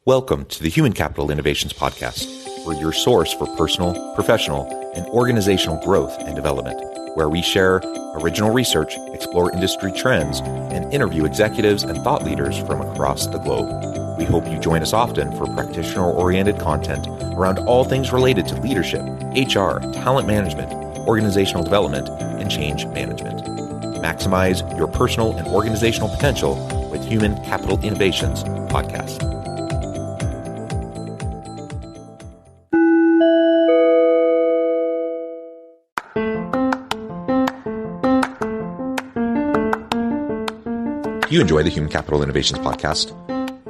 Welcome to the Human Capital Innovations Podcast. We're your source for personal, professional, and organizational growth and development, where we share original research, explore industry trends, and interview executives and thought leaders from across the globe. We hope you join us often for practitioner-oriented content around all things related to leadership, HR, talent management, organizational development, and change management. Maximize your personal and organizational potential with Human Capital Innovations Podcast. If you enjoy the Human Capital Innovations Podcast,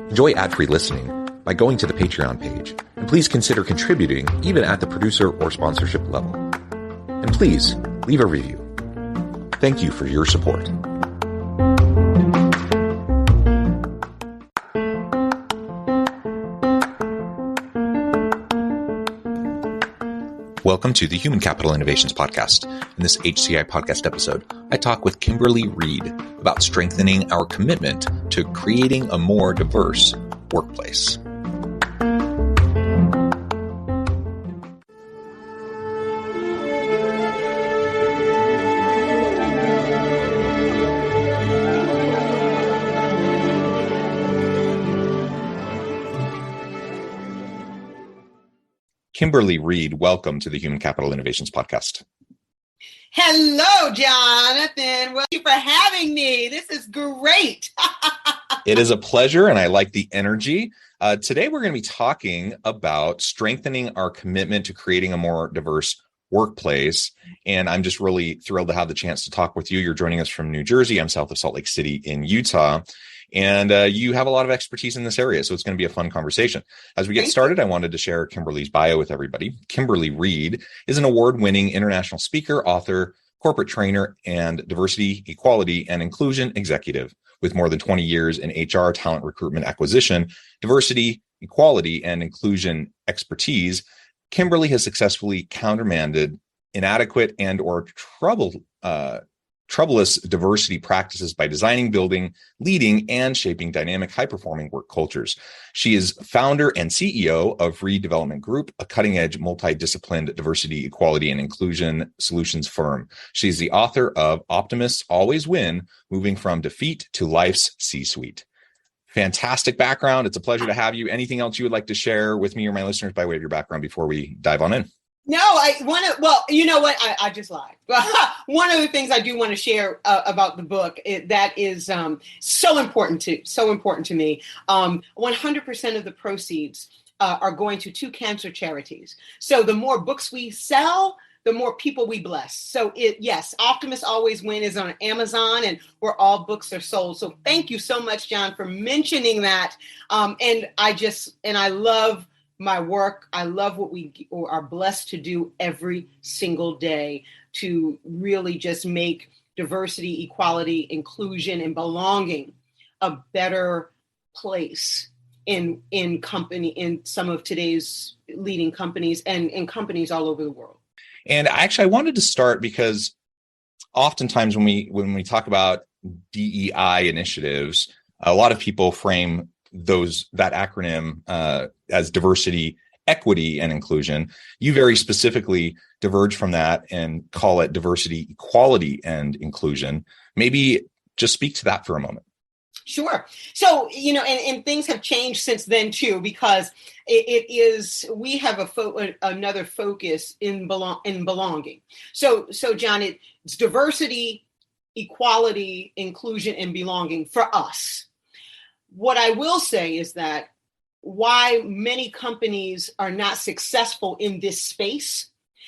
enjoy ad-free listening by going to the Patreon page, and please consider contributing even at the producer or sponsorship level. And please leave a review. Thank you for your support. Welcome to the Human Capital Innovations Podcast. In this HCI Podcast episode, I talk with Kimberly Reed about strengthening our commitment to creating a more diverse workplace. Kimberly Reed, welcome to the Human Capital Innovations Podcast. Hello, Jonathan. Well, thank you for having me. This is great. It is a pleasure, and I like the energy. Today, we're going to be talking about strengthening our commitment to creating a more diverse workplace. And I'm just really thrilled to have the chance to talk with you. You're joining us from New Jersey. I'm south of Salt Lake City in Utah. And you have a lot of expertise in this area, so it's going to be a fun conversation. As we get started, I wanted to share Kimberly's bio with everybody. Kimberly Reed is an award-winning international speaker, author, corporate trainer, and diversity, equality, and inclusion executive with more than 20 years in HR, talent recruitment acquisition, diversity, equality, and inclusion expertise. Kimberly has successfully countermanded inadequate and or troublous diversity practices by designing, building, leading, and shaping dynamic, high-performing work cultures. She is founder and CEO of Redevelopment Group, a cutting-edge, multidisciplined diversity, equality, and inclusion solutions firm. She's the author of Optimists Always Win, Moving from Defeat to Life's C-Suite. Fantastic background. It's a pleasure to have you. Anything else you would like to share with me or my listeners by way of your background before we dive on in? No, I want to, well, you know what? I just lied. One of the things I do want to share about the book that is so important to me. 100% of the proceeds are going to two cancer charities. So the more books we sell, the more people we bless. So yes, Optimists Always Win is on Amazon and where all books are sold. So thank you so much, John, for mentioning that. And I love my work. I love what we are blessed to do every single day to really just make diversity, equality, inclusion, and belonging a better place in some of today's leading companies and in companies all over the world. And actually, I wanted to start because oftentimes when we talk about DEI initiatives, a lot of people frame that acronym as diversity, equity, and inclusion. You very specifically diverge from that and call it diversity, equality, and inclusion. Maybe just speak to that for a moment. Sure. So, and things have changed since then too, because we have another focus in belonging. So John, it's diversity, equality, inclusion, and belonging for us. What I will say is that why many companies are not successful in this space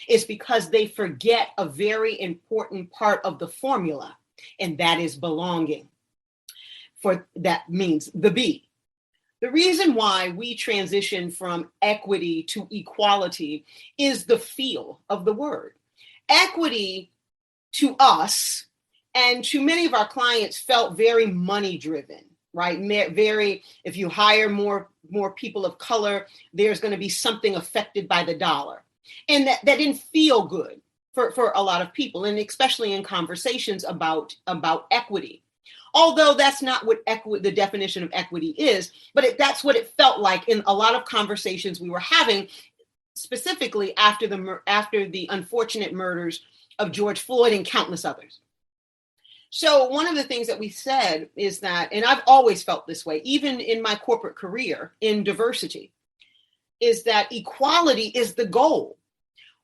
is because they forget a very important part of the formula, and that is belonging. That means the B. The reason why we transition from equity to equality is the feel of the word. Equity to us and to many of our clients felt very money driven. Right? If you hire more people of color, there's going to be something affected by the dollar. And that didn't feel good for a lot of people, and especially in conversations about equity. although that's not what the definition of equity is, but that's what it felt like in a lot of conversations we were having, specifically after the unfortunate murders of George Floyd and countless others. So one of the things that we said is that, and I've always felt this way, even in my corporate career in diversity, is that equality is the goal.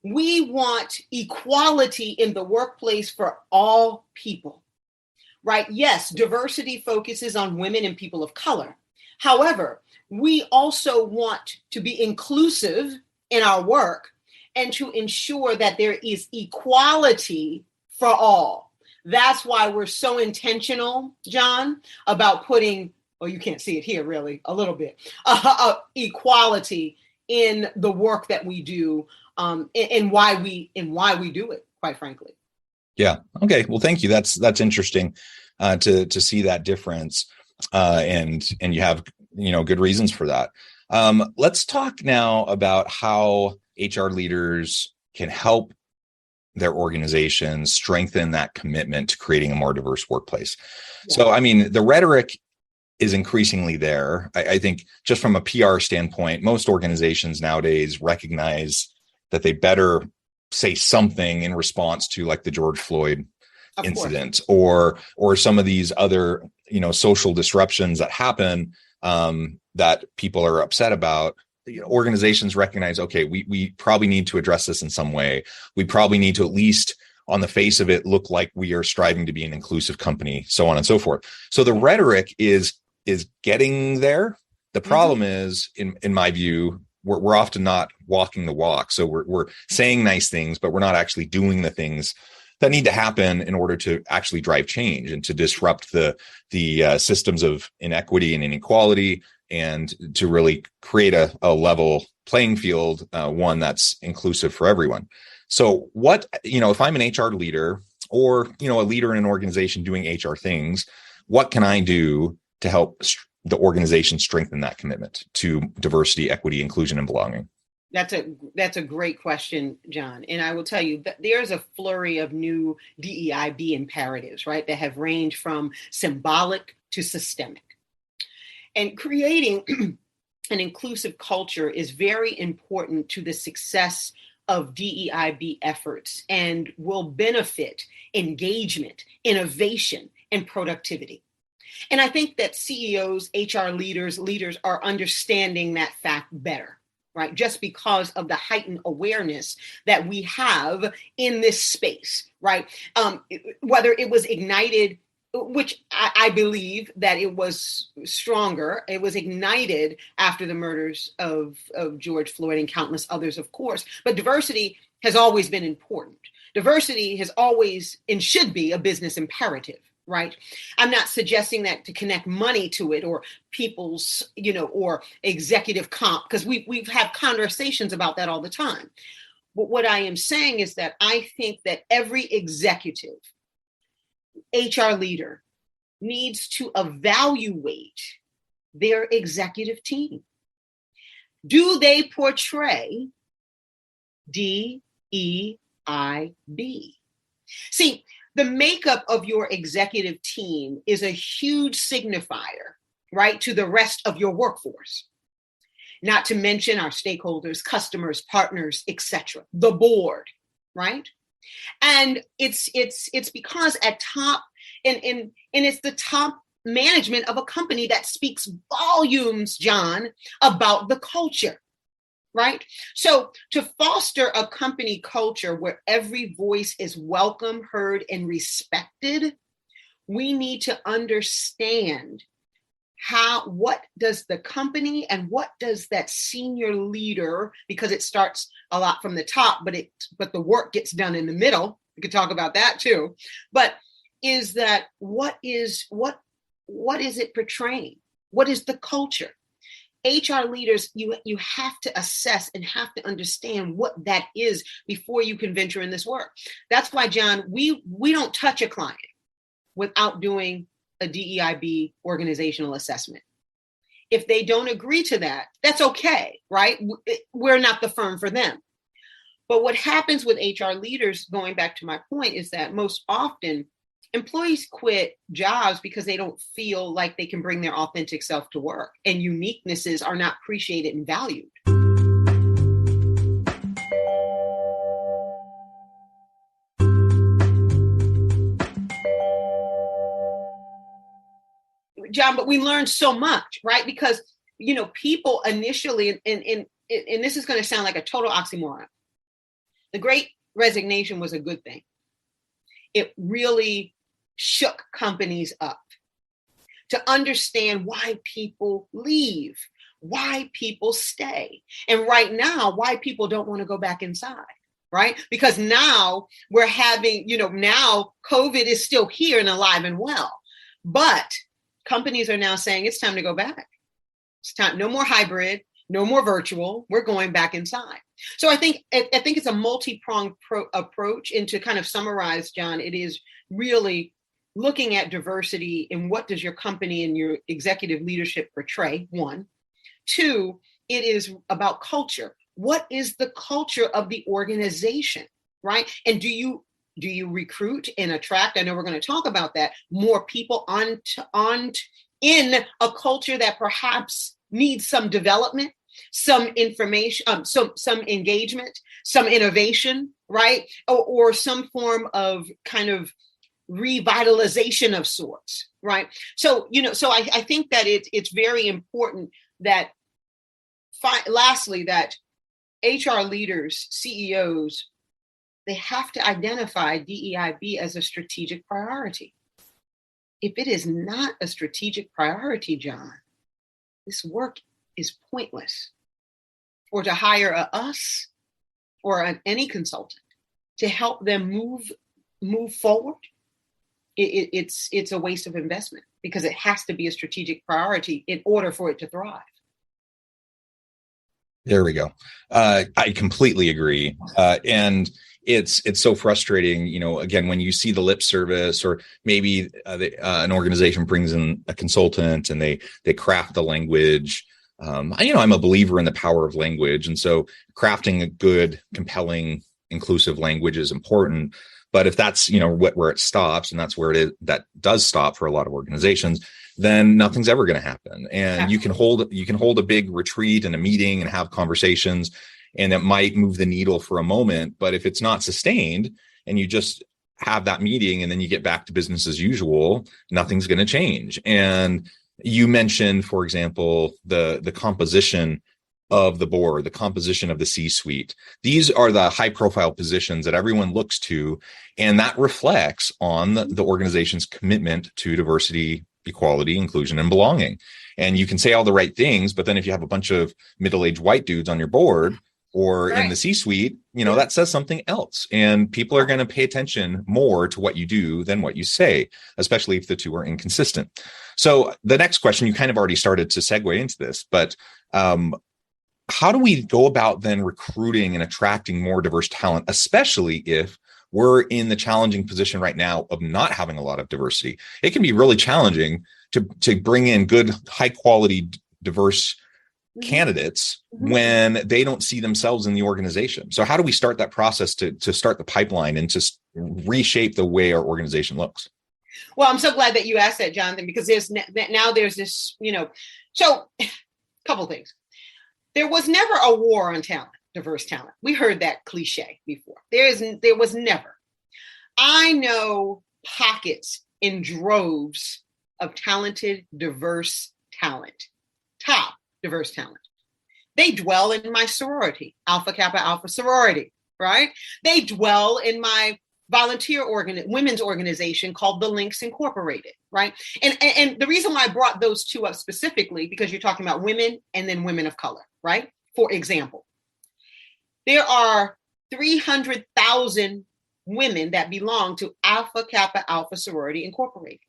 We want equality in the workplace for all people, right? Yes, diversity focuses on women and people of color. However, we also want to be inclusive in our work and to ensure that there is equality for all. That's why we're so intentional, John, about putting, well, you can't see it here really, a little bit, equality in the work that we do, and why we do it, quite frankly. Yeah. Okay. Well, thank you. That's interesting to see that difference, and you have good reasons for that. Let's talk now about how HR leaders can help their organizations strengthen that commitment to creating a more diverse workplace. Yeah. So, I mean, the rhetoric is increasingly there. I think just from a PR standpoint, most organizations nowadays recognize that they better say something in response to like the George Floyd incident or some of these other, social disruptions that happen that people are upset about. Organizations recognize, okay, we probably need to address this in some way. We probably need to at least on the face of it look like we are striving to be an inclusive company, so on and so forth. So the rhetoric is getting there. The problem is, in my view, we're often not walking the walk. So we're saying nice things, but we're not actually doing the things that need to happen in order to actually drive change and to disrupt the systems of inequity and inequality, and to really create a level playing field, one that's inclusive for everyone. So what, if I'm an HR leader or, a leader in an organization doing HR things, what can I do to help the organization strengthen that commitment to diversity, equity, inclusion, and belonging? That's a great question, John. And I will tell you that there's a flurry of new DEIB imperatives, right, that have ranged from symbolic to systemic. And creating an inclusive culture is very important to the success of DEIB efforts and will benefit engagement, innovation, and productivity. And I think that CEOs, HR leaders are understanding that fact better, right? Just because of the heightened awareness that we have in this space, right? Whether it was ignited, which I believe that it was stronger. It was ignited after the murders of George Floyd and countless others, of course. But diversity has always been important. Diversity has always and should be a business imperative, right? I'm not suggesting that to connect money to it or people's, or executive comp, because we've had conversations about that all the time. But what I am saying is that I think that every executive, HR leader needs to evaluate their executive team. Do they portray DEIB? See, the makeup of your executive team is a huge signifier, right, to the rest of your workforce. Not to mention our stakeholders, customers, partners, etc., the board, right? And it's because at top, and it's the top management of a company that speaks volumes, John, about the culture, right? So to foster a company culture where every voice is welcome, heard, and respected, we need to understand what does the company and what does that senior leader, because it starts a lot from the top, but the work gets done in the middle. We could talk about that too. But is that what is it portraying? What is the culture? HR leaders, you have to assess and have to understand what that is before you can venture in this work. That's why, John, we don't touch a client without doing a DEIB organizational assessment. If they don't agree to that, that's okay, right? We're not the firm for them. But what happens with HR leaders, going back to my point, is that most often, employees quit jobs because they don't feel like they can bring their authentic self to work, and uniquenesses are not appreciated and valued. John, but we learned so much, right? Because, people initially, and this is going to sound like a total oxymoron. The Great Resignation was a good thing. It really shook companies up to understand why people leave, why people stay. And right now, why people don't want to go back inside, right? Because now we're having, now COVID is still here and alive and well, but companies are now saying it's time to go back. It's time, no more hybrid, no more virtual. We're going back inside. So I think it's a multi-pronged approach. And to kind of summarize, John, it is really looking at diversity and what does your company and your executive leadership portray, one. Two, it is about culture. What is the culture of the organization, right? And do you recruit and attract, I know we're going to talk about that, more people on in a culture that perhaps needs some development, some information, some engagement, some innovation, right? Or some form of kind of revitalization of sorts, right? So, I think that it's very important that, lastly, that HR leaders, CEOs, they have to identify DEIB as a strategic priority. If it is not a strategic priority, John, this work is pointless. Or to hire us or any consultant to help them move forward, it's a waste of investment because it has to be a strategic priority in order for it to thrive. There we go. I completely agree. And it's so frustrating, again, when you see the lip service, or maybe an organization brings in a consultant and they craft the language. I'm a believer in the power of language. And so crafting a good, compelling, inclusive language is important. But if that's, where it stops, and that's where that does stop for a lot of organizations, then nothing's ever going to happen. And you can hold a big retreat and a meeting and have conversations, and it might move the needle for a moment. But if it's not sustained and you just have that meeting and then you get back to business as usual, nothing's going to change. And you mentioned, for example, the composition of the board, the composition of the C-suite. These are the high-profile positions that everyone looks to, and that reflects on the organization's commitment to diversity, equality, inclusion, and belonging. And you can say all the right things, but then if you have a bunch of middle-aged white dudes on your board or in the C-suite, that says something else. And people are going to pay attention more to what you do than what you say, especially if the two are inconsistent. So the next question, you kind of already started to segue into this, but how do we go about then recruiting and attracting more diverse talent, especially if we're in the challenging position right now of not having a lot of diversity? It can be really challenging to bring in good, high quality, diverse candidates when they don't see themselves in the organization. So how do we start that process to start the pipeline and to reshape the way our organization looks? Well, I'm so glad that you asked that, Jonathan, because there's this, so a couple things. There was never a war on talent, diverse talent. We heard that cliche before. There was never. I know pockets in droves of talented, diverse talent, top diverse talent. They dwell in my sorority, Alpha Kappa Alpha sorority, right? They dwell in my volunteer women's organization called the Links Incorporated, right? And the reason why I brought those two up specifically, because you're talking about women and then women of color, right? For example, there are 300,000 women that belong to Alpha Kappa Alpha Sorority Incorporated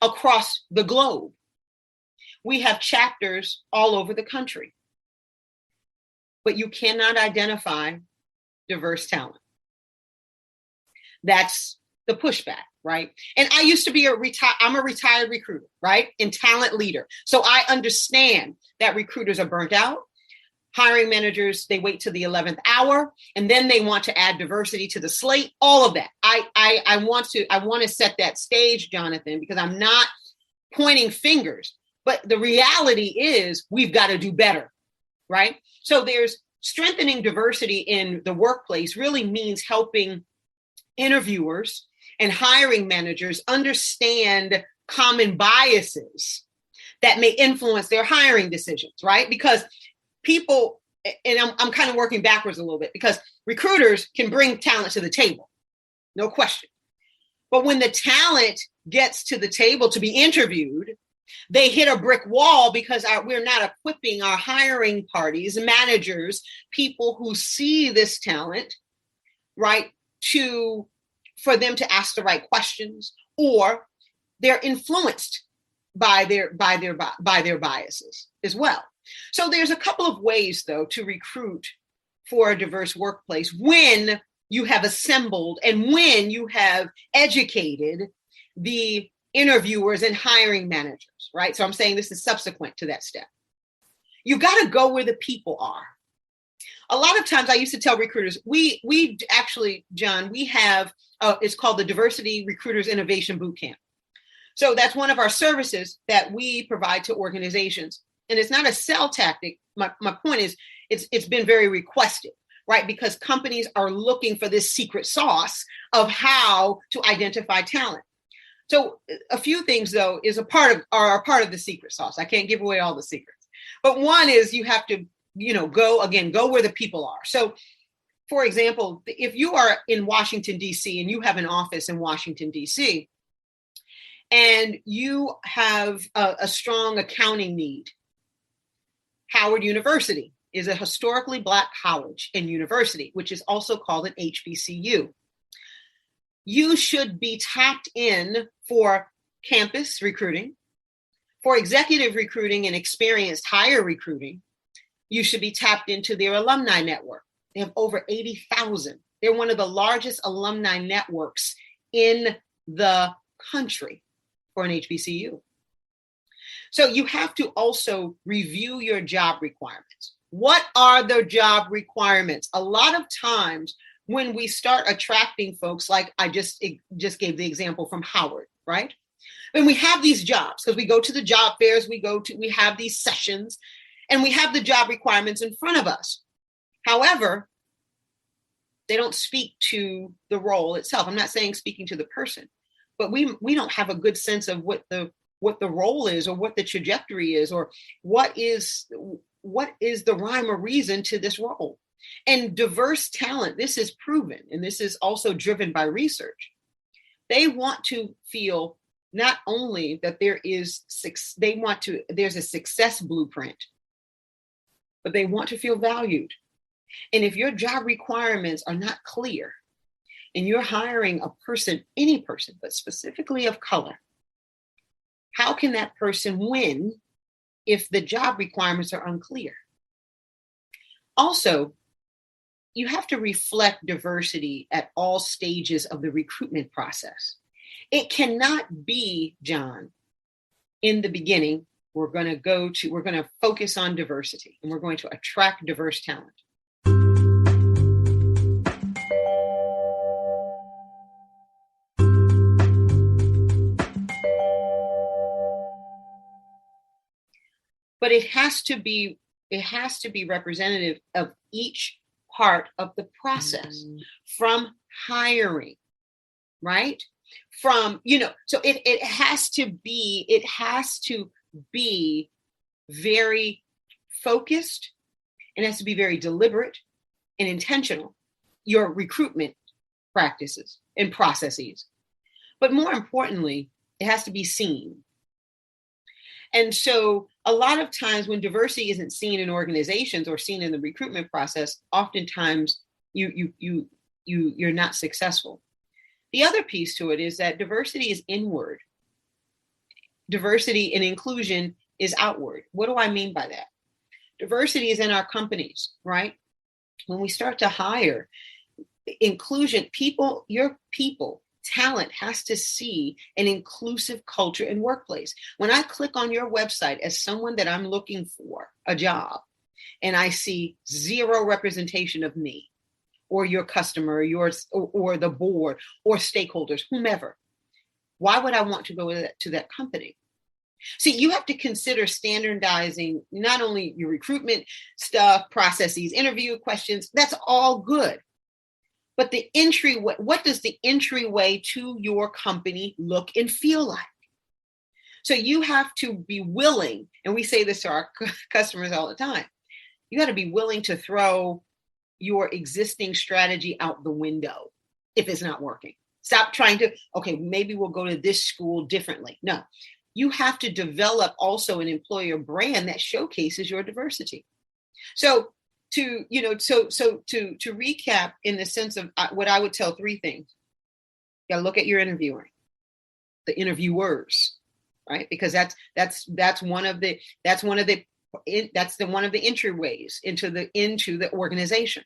across the globe. We have chapters all over the country, but you cannot identify diverse talent. That's the pushback, right? And I used to be I'm a retired recruiter, right? And talent leader. So I understand that recruiters are burnt out. Hiring managers, they wait till the 11th hour, and then they want to add diversity to the slate. All of that. I want to set that stage, Jonathan, because I'm not pointing fingers, but the reality is we've got to do better, right? So there's strengthening diversity in the workplace really means helping interviewers and hiring managers understand common biases that may influence their hiring decisions, right? Because people, and I'm kind of working backwards a little bit, because recruiters can bring talent to the table, no question. But when the talent gets to the table to be interviewed, they hit a brick wall because we're not equipping our hiring parties, managers, people who see this talent, right, for them to ask the right questions, or they're influenced by their biases as well. So there's a couple of ways, though, to recruit for a diverse workplace when you have assembled and when you have educated the interviewers and hiring managers, right? So I'm saying this is subsequent to that step. You got to go where the people are. A lot of times I used to tell recruiters, we actually, John, we have, it's called the Diversity Recruiters Innovation Bootcamp. So that's one of our services that we provide to organizations. And it's not a sell tactic. My point is, it's been very requested, right? Because companies are looking for this secret sauce of how to identify talent. So a few things, though, are a part of the secret sauce. I can't give away all the secrets. But one is you have to, go where the people are. So, for example, if you are in Washington, D.C., and you have an office in Washington, D.C., and you have a strong accounting need, Howard University is a historically Black college and university, which is also called an HBCU. You should be tapped in for campus recruiting, for executive recruiting and experienced hire recruiting. You should be tapped into their alumni network. They have over 80,000. They're one of the largest alumni networks in the country for an HBCU. So you have to also review your job requirements. What are the job requirements? A lot of times when we start attracting folks, like I just gave the example from Howard, right? When we have these jobs, because we go to the job fairs, we have these sessions, and we have the job requirements in front of us. However, they don't speak to the role itself. I'm not saying speaking to the person, but we don't have a good sense of what the role is, or what the trajectory is, or what is the rhyme or reason to this role. And diverse talent, this is proven, and this is also driven by research. They want to feel not only that there's a success blueprint, but they want to feel valued. And if your job requirements are not clear, and you're hiring a person, any person, but specifically of color, how can that person win if the job requirements are unclear? Also, you have to reflect diversity at all stages of the recruitment process. It cannot be, John, in the beginning, we're going to focus on diversity, and we're going to attract diverse talent. But it has to be representative of each part of the process, from hiring, right? From, so it has to be very focused, and has to be very deliberate and intentional, your recruitment practices and processes. But more importantly, it has to be seen. And so a lot of times when diversity isn't seen in organizations or seen in the recruitment process, oftentimes you're not successful. The other piece to it is that diversity is inward. Diversity and inclusion is outward. What do I mean by that? Diversity is in our companies, right? When we start to hire, inclusion, talent has to see an inclusive culture in workplace. When I click on your website as someone that I'm looking for a job, and I see zero representation of me or your customer or yours or the board or stakeholders, whomever, why would I want to go to that company? See, you have to consider standardizing not only your recruitment stuff, processes, interview questions, that's all good. But the entryway, what does the entryway to your company look and feel like? So you have to be willing, and we say this to our customers all the time, you got to be willing to throw your existing strategy out the window if it's not working. Stop trying to, okay, maybe we'll go to this school differently. No, you have to develop also an employer brand that showcases your diversity. So to recap in the sense of what I would tell three things. You got to look at your interviewing, the interviewers, right? Because that's one of the entryways into the organization.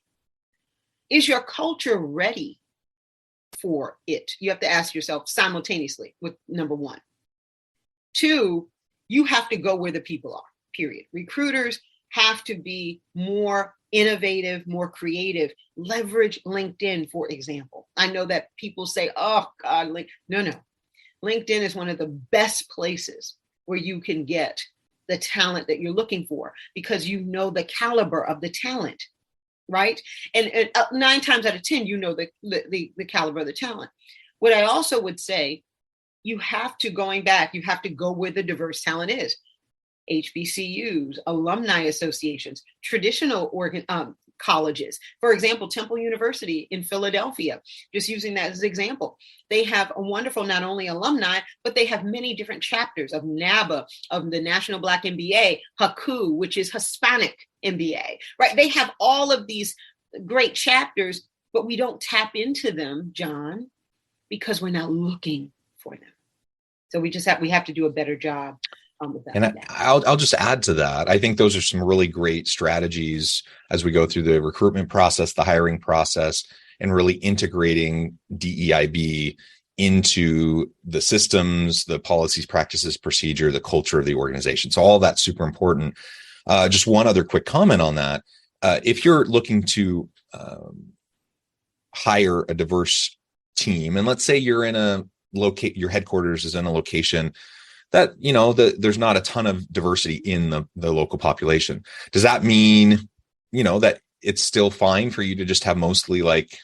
Is your culture ready for it? You have to ask yourself simultaneously with number one. Two, you have to go where the people are, period. Recruiters have to be more innovative, more creative. Leverage LinkedIn, for example. I know that people say, oh God, no. LinkedIn is one of the best places where you can get the talent that you're looking for because you know the caliber of the talent, right? And 9 times out of 10, you know the caliber of the talent. What I also would say, you have to go where the diverse talent is. HBCUs, alumni associations, traditional colleges. For example, Temple University in Philadelphia, just using that as an example. They have a wonderful, not only alumni, but they have many different chapters of NABA, of the National Black MBA, HAKU, which is Hispanic MBA, right? They have all of these great chapters, but we don't tap into them, John, because we're not looking for them. So we have to do a better job. And I'll just add to that. I think those are some really great strategies as we go through the recruitment process, the hiring process, and really integrating DEIB into the systems, the policies, practices, procedure, the culture of the organization. So all that's super important. Just one other quick comment on that. If you're looking to hire a diverse team, and let's say you're in your headquarters is in a location that, there's not a ton of diversity in the local population. Does that mean, that it's still fine for you to just have mostly like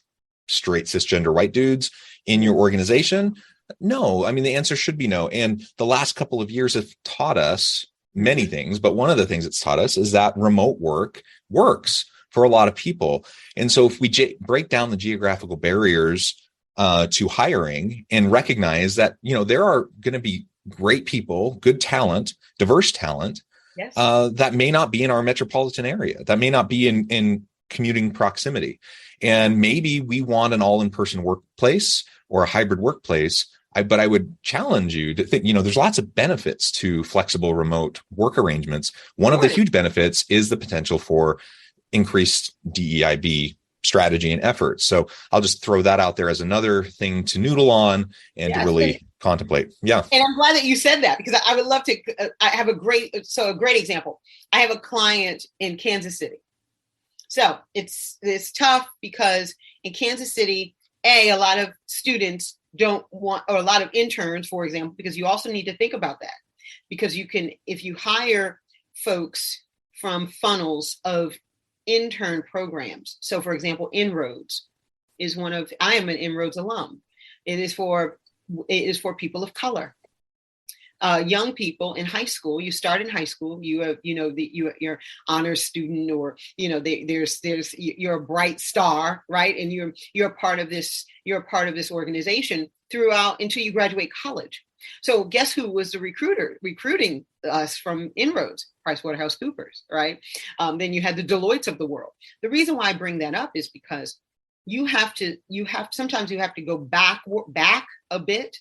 straight cisgender white dudes in your organization? No. I mean, the answer should be no. And the last couple of years have taught us many things, but one of the things it's taught us is that remote work works for a lot of people. And so if we break down the geographical barriers to hiring and recognize that, there are going to be great people, good talent, diverse talent, yes, that may not be in our metropolitan area, that may not be in commuting proximity. And maybe we want an all-in-person workplace or a hybrid workplace. But I would challenge you to think, there's lots of benefits to flexible remote work arrangements. One of the huge benefits is the potential for increased DEIB strategy and effort. So I'll just throw that out there as another thing to noodle on and to really contemplate. Yeah. And I'm glad that you said that because I would love to, I have a great example. I have a client in Kansas City. So it's tough because in Kansas City, a lot of students don't want, or a lot of interns, for example, because you also need to think about that because if you hire folks from funnels of intern programs. So for example, Inroads is I am an Inroads alum. It is for people of color. Young people in high school, you start in high school, you have, you're honors student or, you're a bright star, right? And you're a part of this organization throughout until you graduate college. So guess who was the recruiting us from Inroads? PricewaterhouseCoopers, right? Then you had the Deloittes of the world. The reason why I bring that up is because sometimes you have to go back a bit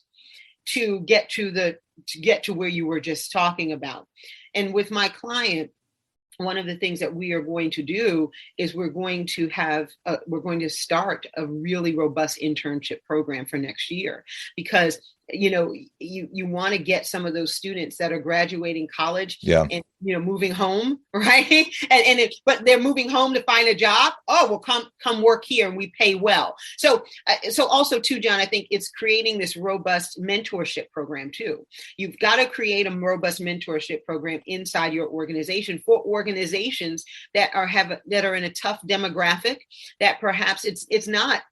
to get to where you were just talking about. And with my client, one of the things that we are going to do is we're going to start a really robust internship program for next year because you want to get some of those students that are graduating college and, moving home, right? But they're moving home to find a job. Oh, well, come work here and we pay well. So also too, John, I think it's creating this robust mentorship program too. You've got to create a robust mentorship program inside your organization for organizations that are in a tough demographic, that perhaps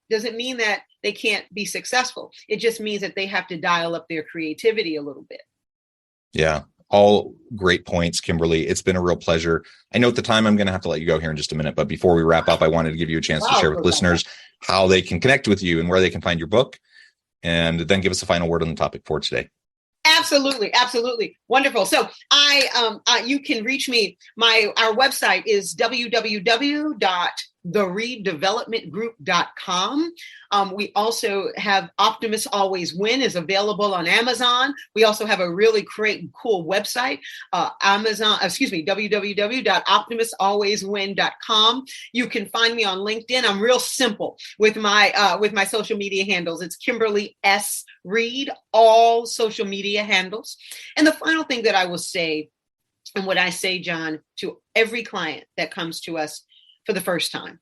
doesn't mean that they can't be successful. It just means that they have to dial up their creativity a little bit. Yeah. All great points, Kimberly. It's been a real pleasure. I know at the time I'm going to have to let you go here in just a minute, but before we wrap up, I wanted to give you a chance to share with listeners how they can connect with you and where they can find your book, and then give us a final word on the topic for today. Absolutely. Wonderful. So you can reach me. Our website is www.theredevelopmentgroup.com. We also have Optimists Always Win is available on Amazon. We also have a really great, cool website, www.optimistalwayswin.com. You can find me on LinkedIn. I'm real simple with my social media handles. It's Kimberly S. Reed, all social media handles. And the final thing that I will say, and what I say, John, to every client that comes to us for the first time,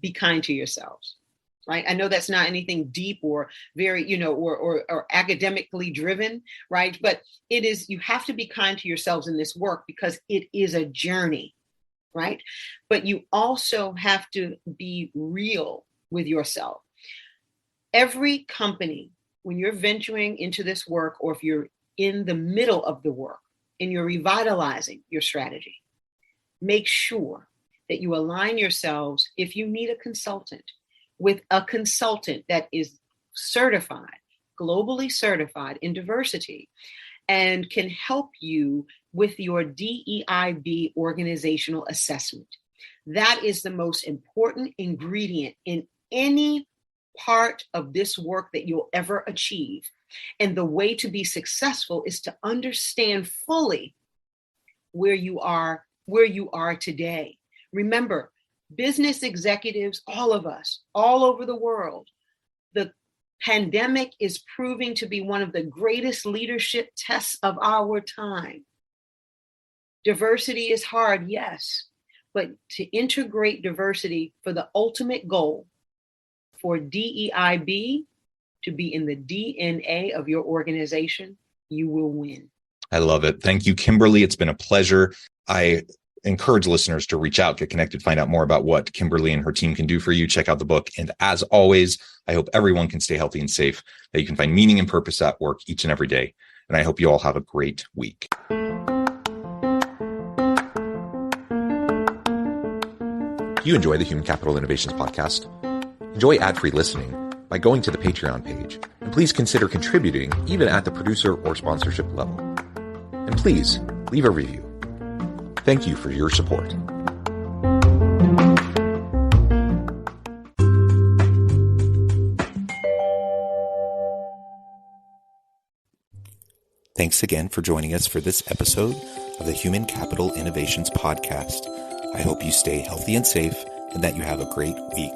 be kind to yourselves, right? I know that's not anything deep or very, or academically driven, right? But it is, you have to be kind to yourselves in this work because it is a journey, right? But you also have to be real with yourself. Every company, when you're venturing into this work, or if you're in the middle of the work and you're revitalizing your strategy, make sure that you align yourselves, if you need a consultant, with a consultant that is certified, globally certified in diversity, and can help you with your DEIB organizational assessment. That is the most important ingredient in any part of this work that you'll ever achieve. And the way to be successful is to understand fully where you are today. Remember, business executives, all of us, all over the world, the pandemic is proving to be one of the greatest leadership tests of our time. Diversity is hard, yes, but to integrate diversity for the ultimate goal, for DEIB to be in the DNA of your organization, you will win. I love it. Thank you, Kimberly. It's been a pleasure. I encourage listeners to reach out, get connected, find out more about what Kimberly and her team can do for you. Check out the book. And as always, I hope everyone can stay healthy and safe, that you can find meaning and purpose at work each and every day. And I hope you all have a great week. If you enjoy the Human Capital Innovations podcast, enjoy ad-free listening by going to the Patreon page. And please consider contributing even at the producer or sponsorship level. And please leave a review. Thank you for your support. Thanks again for joining us for this episode of the Human Capital Innovations Podcast. I hope you stay healthy and safe and that you have a great week.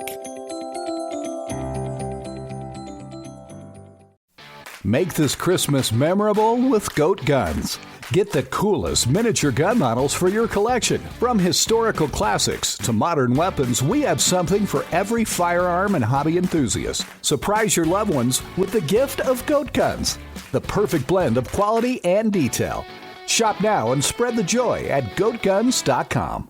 Make this Christmas memorable with Goat Guns. Get the coolest miniature gun models for your collection. From historical classics to modern weapons, we have something for every firearm and hobby enthusiast. Surprise your loved ones with the gift of Goat Guns, the perfect blend of quality and detail. Shop now and spread the joy at goatguns.com.